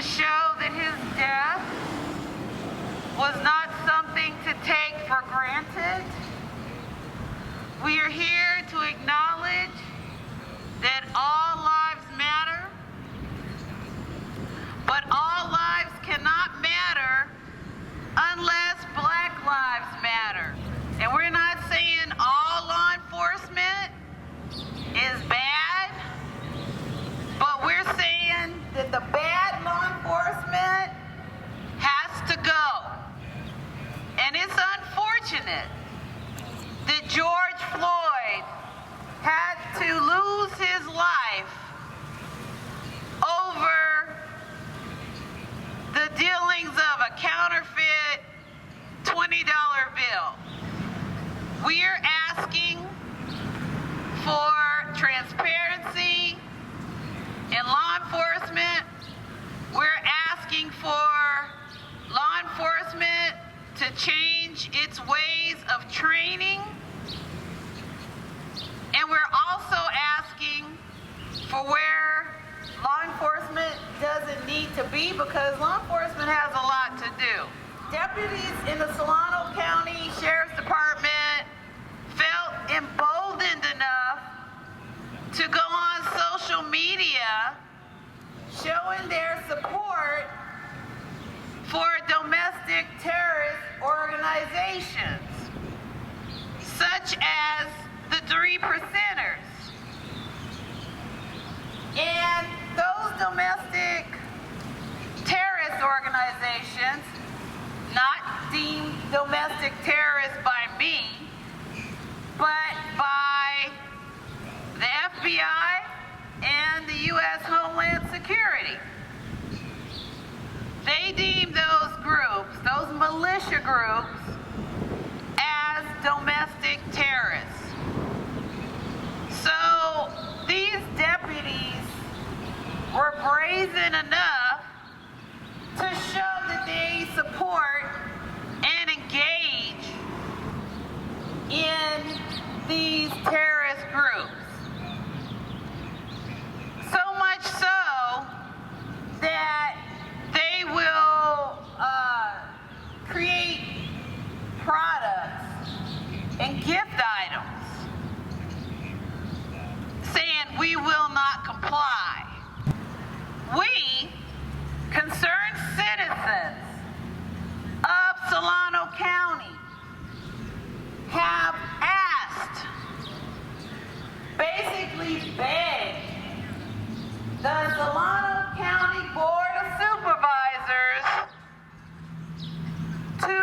to show that his death was not something to take for granted. We are here to acknowledge that all lives matter, but all lives cannot matter unless Black lives matter. And we're not saying all law enforcement is bad, but we're saying that the bad law enforcement has to go. And it's unfortunate that George Floyd had to lose his life over the dealings of a counterfeit $20 bill. We are asking for transparency in law enforcement. We're asking for law enforcement to change its ways of training. And we're also asking for where law enforcement doesn't need to be, because law enforcement has a lot to do. Deputies in the Solano County Sheriff's Department felt emboldened enough to go on social media showing their support for domestic terrorist organizations, such as the 3 Percenters. And those domestic terrorist organizations, not deemed domestic terrorists by me, but by the FBI and the U.S. Homeland Security. They deem those groups, those militia groups, as domestic terrorists. So these deputies were brazen enough to show that they support and engage in these terrorist groups. So much so that they will create products and gift items saying we will not comply. We, concerned citizens of Solano County, have asked, basically begged, the Solano County Board of Supervisors to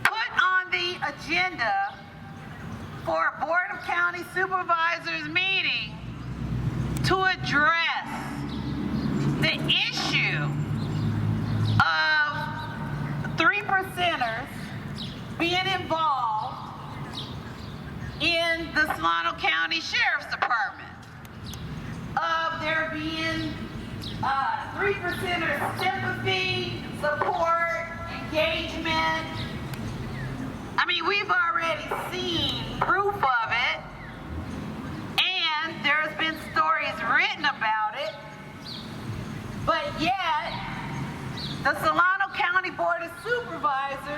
put on the agenda for a Board of County Supervisors meeting to address the issue of 3 Percenters being involved in the Solano County Sheriff's Department, of there being 3 Percenters sympathy, support, engagement. I mean, we've already seen proof of it, and there's been stories written about it, but yet the Solano County Board of Supervisors